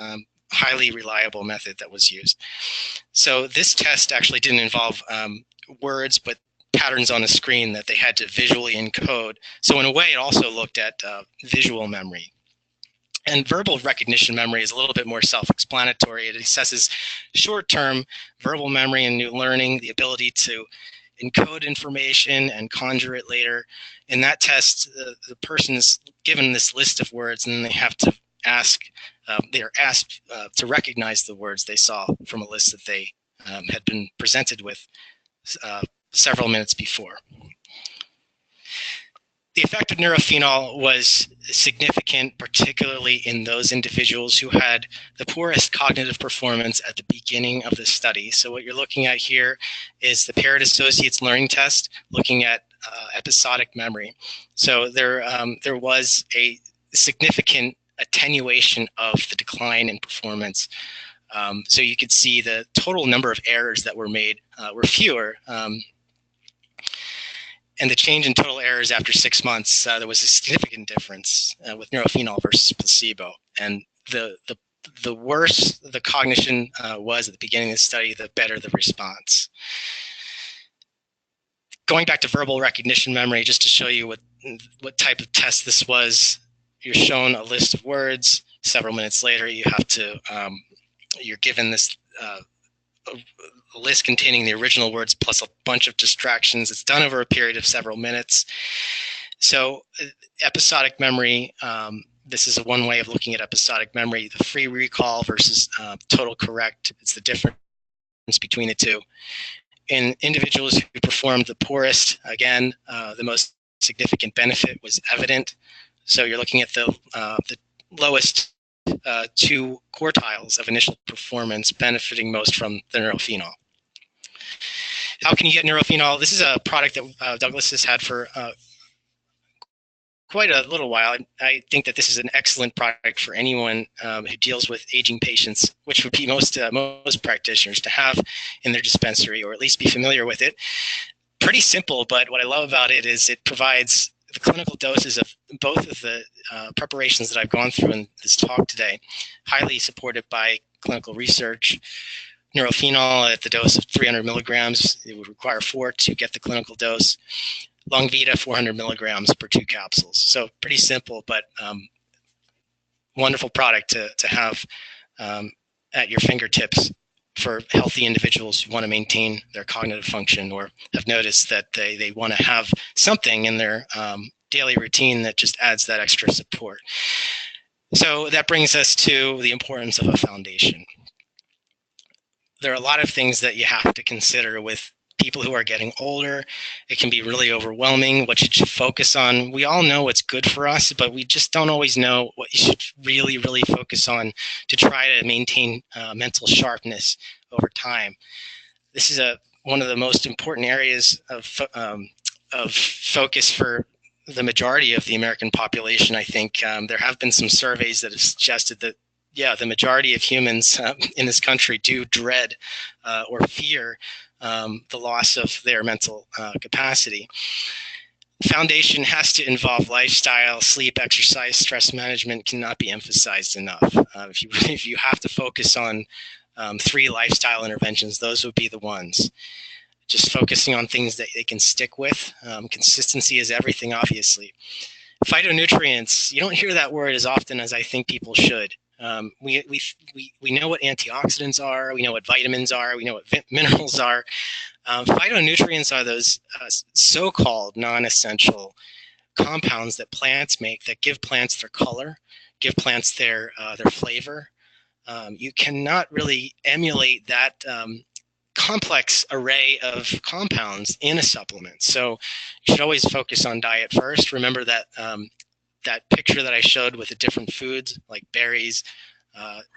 highly reliable method that was used. So this test actually didn't involve words, but patterns on a screen that they had to visually encode. So in a way, it also looked at visual memory. And verbal recognition memory is a little bit more self-explanatory. It assesses short-term verbal memory and new learning, the ability to encode information and conjure it later. In that test, the person is given this list of words, and they have to they are asked to recognize the words they saw from a list that they had been presented with several minutes before. The effect of neurophenol was significant, particularly in those individuals who had the poorest cognitive performance at the beginning of the study. So what you're looking at here is the paired associates learning test, looking at episodic memory. So there was a significant attenuation of the decline in performance. So you could see the total number of errors that were made were fewer. And the change in total errors after 6 months, there was a significant difference with neurophenol versus placebo. And the worse the cognition was at the beginning of the study, the better the response. Going back to verbal recognition memory, just to show you what what type of test this was. You're shown a list of words. Several minutes later, you have to, you're given this a list containing the original words plus a bunch of distractions. It's done over a period of several minutes. So episodic memory, this is one way of looking at episodic memory, the free recall versus total correct. It's the difference between the two. In individuals who performed the poorest, again, the most significant benefit was evident. So you're looking at the lowest two quartiles of initial performance benefiting most from the neurophenol. How can you get neurophenol? This is a product that Douglas has had for quite a little while. I think that this is an excellent product for anyone who deals with aging patients, which would be most practitioners to have in their dispensary, or at least be familiar with it. Pretty simple, but what I love about it is it provides the clinical doses of both of the preparations that I've gone through in this talk today, highly supported by clinical research. Neurophenol at the dose of 300 milligrams, it would require 4 to get the clinical dose. Longvita, 400 milligrams per 2 capsules. So pretty simple, but wonderful product to have at your fingertips for healthy individuals who want to maintain their cognitive function, or have noticed that they want to have something in their daily routine that just adds that extra support. So that brings us to the importance of a foundation. There are a lot of things that you have to consider with people who are getting older. It can be really overwhelming what you should focus on. We all know what's good for us, but we just don't always know what you should really, really focus on to try to maintain mental sharpness over time. This is one of the most important areas of focus for the majority of the American population. I think there have been some surveys that have suggested that, yeah, the majority of humans in this country do dread or fear the loss of their mental capacity. Foundation has to involve lifestyle, sleep, exercise, stress management cannot be emphasized enough. If you have to focus on 3 lifestyle interventions, those would be the ones. Just focusing on things that they can stick with. Consistency is everything, obviously. Phytonutrients, you don't hear that word as often as I think people should. We know what antioxidants are, we know what vitamins are, we know what minerals are. Phytonutrients are those so-called non-essential compounds that plants make that give plants their color, give plants their flavor. You cannot really emulate that complex array of compounds in a supplement. So you should always focus on diet first. Remember that that picture that I showed with the different foods like berries,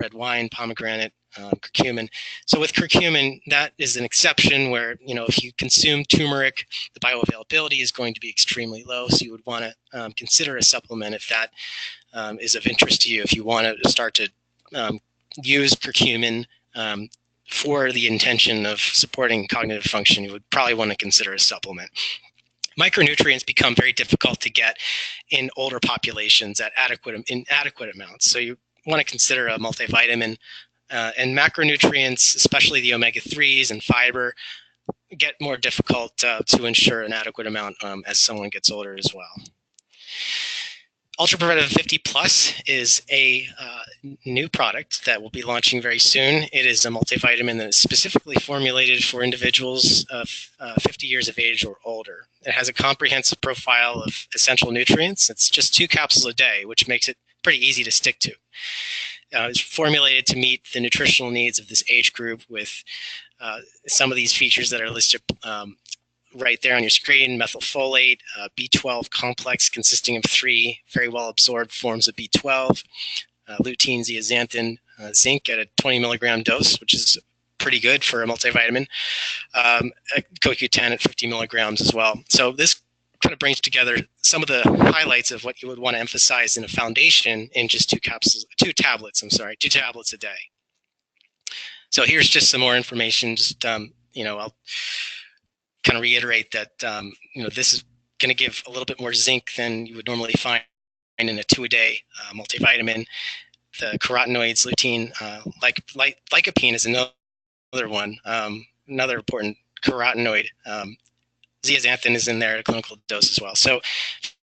red wine, pomegranate, curcumin. So with curcumin, that is an exception where, if you consume turmeric, the bioavailability is going to be extremely low. So you would want to consider a supplement if that is of interest to you. If you want to start to use curcumin for the intention of supporting cognitive function, you would probably want to consider a supplement. Micronutrients become very difficult to get in older populations in adequate amounts. So you want to consider a multivitamin, and macronutrients, especially the omega-3s and fiber, get more difficult to ensure an adequate amount as someone gets older as well. Ultra Preventive 50 Plus is a new product that will be launching very soon. It is a multivitamin that is specifically formulated for individuals of 50 years of age or older. It has a comprehensive profile of essential nutrients. It's just 2 capsules a day, which makes it pretty easy to stick to. It's formulated to meet the nutritional needs of this age group with some of these features that are listed right there on your screen: methylfolate, B12 complex consisting of 3 very well absorbed forms of B12, lutein, zeaxanthin, zinc at a 20 milligram dose, which is pretty good for a multivitamin, CoQ10 at 50 milligrams as well. So this kind of brings together some of the highlights of what you would want to emphasize in a foundation in just 2 tablets a day. So here's just some more information. Just I'll kind of reiterate that this is going to give a little bit more zinc than you would normally find in a 2-a-day multivitamin. The carotenoids, lutein, lycopene is another one, another important carotenoid. Zeaxanthin is in there at a clinical dose as well. So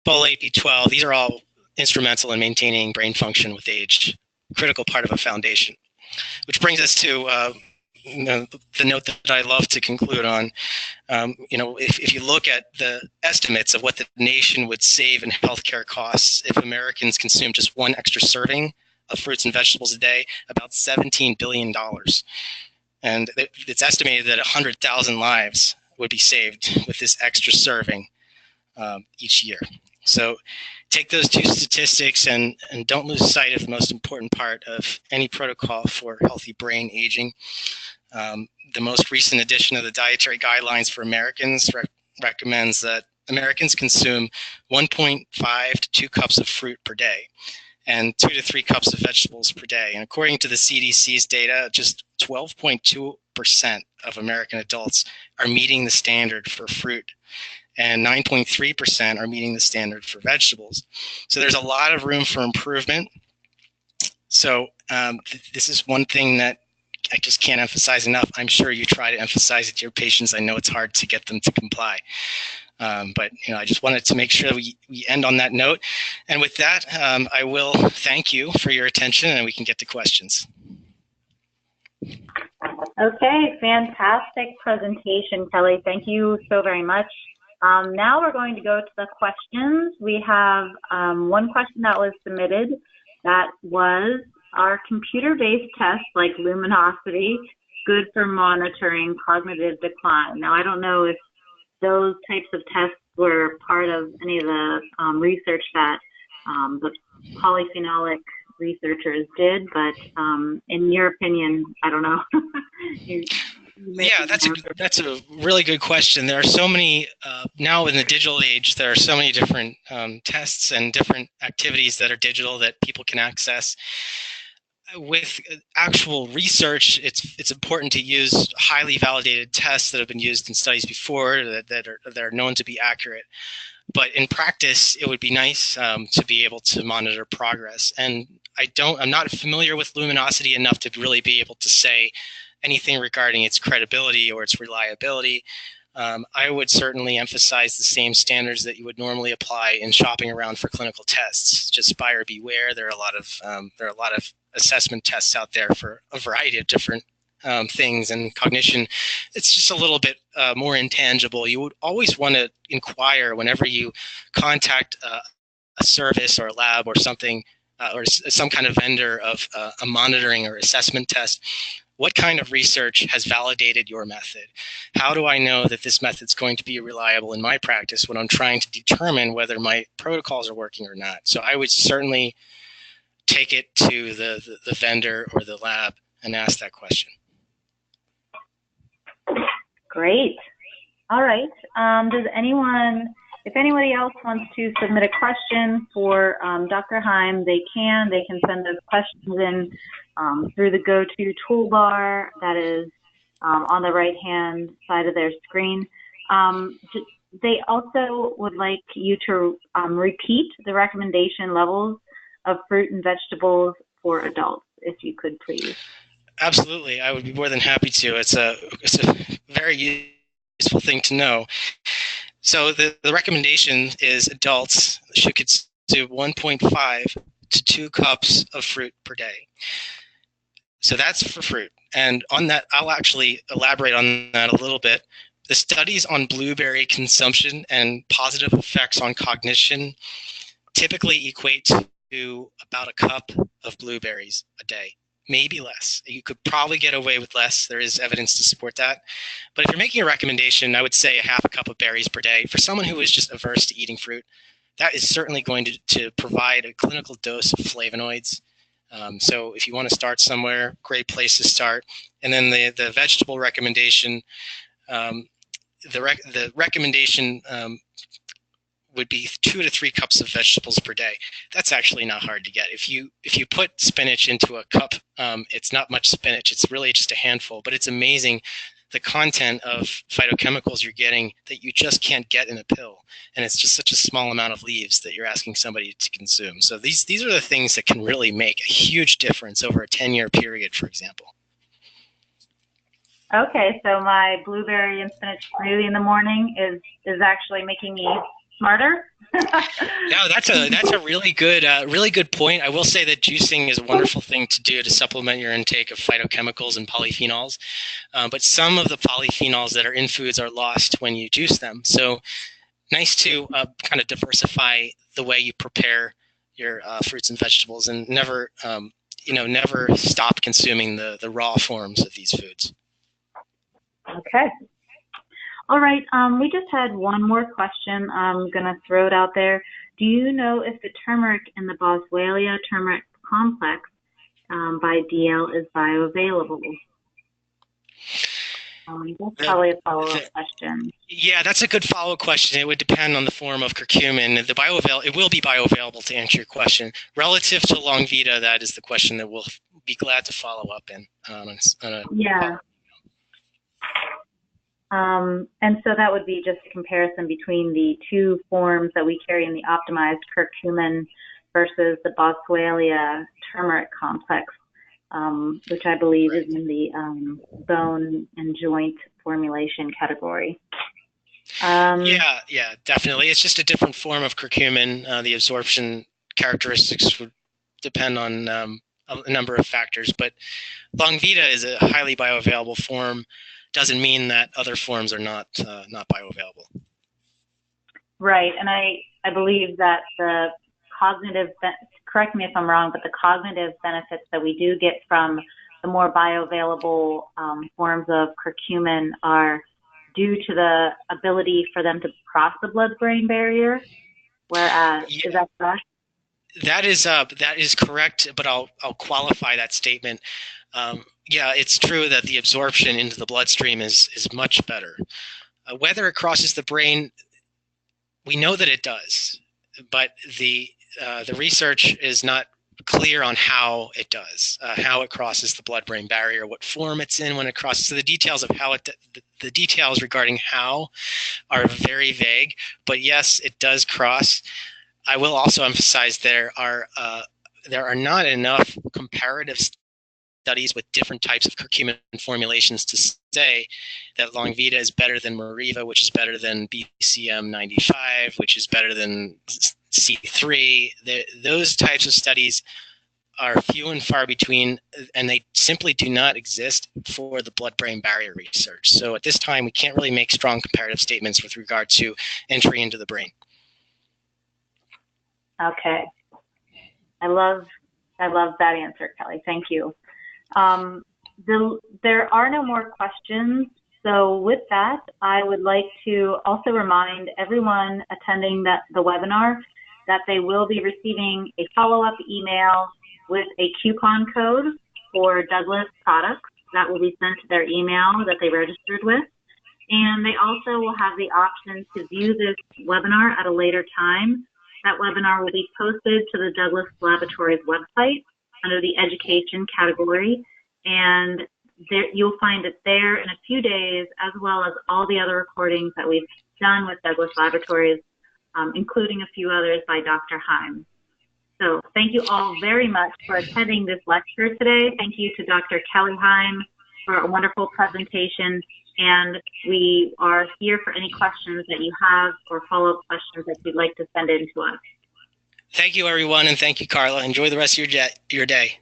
folate, B12, these are all instrumental in maintaining brain function with age, critical part of a foundation. Which brings us to the note that I love to conclude on. If you look at the estimates of what the nation would save in healthcare costs if Americans consume just one extra serving of fruits and vegetables a day, about $17 billion. And it's estimated that 100,000 lives would be saved with this extra serving each year. So take those two statistics and don't lose sight of the most important part of any protocol for healthy brain aging. The most recent edition of the Dietary Guidelines for Americans recommends that Americans consume 1.5 to 2 cups of fruit per day and 2 to 3 cups of vegetables per day. And according to the CDC's data, just 12.2% of American adults are meeting the standard for fruit, and 9.3% are meeting the standard for vegetables. So there's a lot of room for improvement. So this is one thing that I just can't emphasize enough. I'm sure you try to emphasize it to your patients. I know it's hard to get them to comply. But I just wanted to make sure we end on that note. And with that, I will thank you for your attention, and we can get to questions. Okay, fantastic presentation, Kelly. Thank you so very much. Now we're going to go to the questions. We have one question that was submitted that was, are computer-based tests like luminosity good for monitoring cognitive decline? Now, I don't know if those types of tests were part of any of the research that the polyphenolic researchers did, but in your opinion, I don't know. Yeah, that's a really good question. There are so many, now in the digital age, there are so many different tests and different activities that are digital that people can access. With actual research, it's important to use highly validated tests that have been used in studies before that are known to be accurate. But in practice, it would be nice to be able to monitor progress. And I'm not familiar with luminosity enough to really be able to say anything regarding its credibility or its reliability. I would certainly emphasize the same standards that you would normally apply in shopping around for clinical tests. Just buyer beware. There are a lot of assessment tests out there for a variety of different things, and cognition, it's just a little bit more intangible. You would always want to inquire whenever you contact a service or a lab or something, or some kind of vendor of a monitoring or assessment test. What kind of research has validated your method? How do I know that this method's going to be reliable in my practice when I'm trying to determine whether my protocols are working or not? So I would certainly take it to the vendor or the lab and ask that question. Great. All right. If anybody else wants to submit a question for Dr. Heim, they can send those questions in through the go-to toolbar that is on the right-hand side of their screen. They also would like you to repeat the recommendation levels of fruit and vegetables for adults, if you could please. Absolutely, I would be more than happy to. It's a very useful thing to know. So the recommendation is adults should consume 1.5 to 2 cups of fruit per day. So that's for fruit. And on that, I'll actually elaborate on that a little bit. The studies on blueberry consumption and positive effects on cognition typically equate to about a cup of blueberries a day, maybe less. You could probably get away with less. There is evidence to support that. But if you're making a recommendation, I would say a half a cup of berries per day. For someone who is just averse to eating fruit, that is certainly going to provide a clinical dose of flavonoids. So if you want to start somewhere, great place to start. And then the vegetable recommendation, the recommendation would be 2 to 3 cups of vegetables per day. That's actually not hard to get. If you put spinach into a cup, it's not much spinach. It's really just a handful, but it's amazing the content of phytochemicals you're getting that you just can't get in a pill. And it's just such a small amount of leaves that you're asking somebody to consume. So these are the things that can really make a huge difference over a 10-year period, for example. Okay, so my blueberry and spinach smoothie in the morning is actually making me smarter. No, that's a really good point. I will say that juicing is a wonderful thing to do to supplement your intake of phytochemicals and polyphenols. But some of the polyphenols that are in foods are lost when you juice them. So nice to kind of diversify the way you prepare your fruits and vegetables, and never stop consuming the raw forms of these foods. Okay. All right. We just had one more question. I'm going to throw it out there. Do you know if the turmeric in the Boswellia turmeric complex by DL is bioavailable? That's probably a follow-up question. Yeah, that's a good follow-up question. It would depend on the form of curcumin. It will be bioavailable, to answer your question. Relative to Longvita, that is the question that we'll be glad to follow up in. Yeah. And so that would be just a comparison between the two forms that we carry in the optimized curcumin versus the Boswellia turmeric complex, which I believe is in the bone and joint formulation category. Yeah, definitely. It's just a different form of curcumin. The absorption characteristics would depend on a number of factors, but Longvita is a highly bioavailable form. Doesn't mean that other forms are not bioavailable. Right, and I believe that the cognitive, correct me if I'm wrong, but the cognitive benefits that we do get from the more bioavailable forms of curcumin are due to the ability for them to cross the blood-brain barrier. Whereas, is that correct? That is correct, but I'll qualify that statement. Yeah, it's true that the absorption into the bloodstream is much better. Whether it crosses the brain, we know that it does, but the research is not clear on how it does, how it crosses the blood-brain barrier, what form it's in when it crosses. So the details of how the details regarding how are very vague. But yes, it does cross. I will also emphasize there are not enough comparative studies with different types of curcumin formulations to say that Longvita is better than Meriva, which is better than BCM 95, which is better than C3. Those types of studies are few and far between, and they simply do not exist for the blood-brain barrier research. So at this time, we can't really make strong comparative statements with regard to entry into the brain. Okay. I love that answer, Kelly. Thank you. There are no more questions. So with that, I would like to also remind everyone attending the webinar that they will be receiving a follow-up email with a coupon code for Douglas products that will be sent to their email that they registered with. And they also will have the option to view this webinar at a later time. That webinar will be posted to the Douglas Laboratories website under the education category, and you'll find it there in a few days, as well as all the other recordings that we've done with Douglas Laboratories, including a few others by Dr. Heim. So thank you all very much for attending this lecture today. Thank you to Dr. Kelly Heim for a wonderful presentation, and we are here for any questions that you have or follow-up questions that you'd like to send in to us. Thank you, everyone, and thank you, Carla. Enjoy the rest of your day.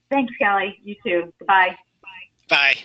Thanks, Kelly. You too. Goodbye. Bye.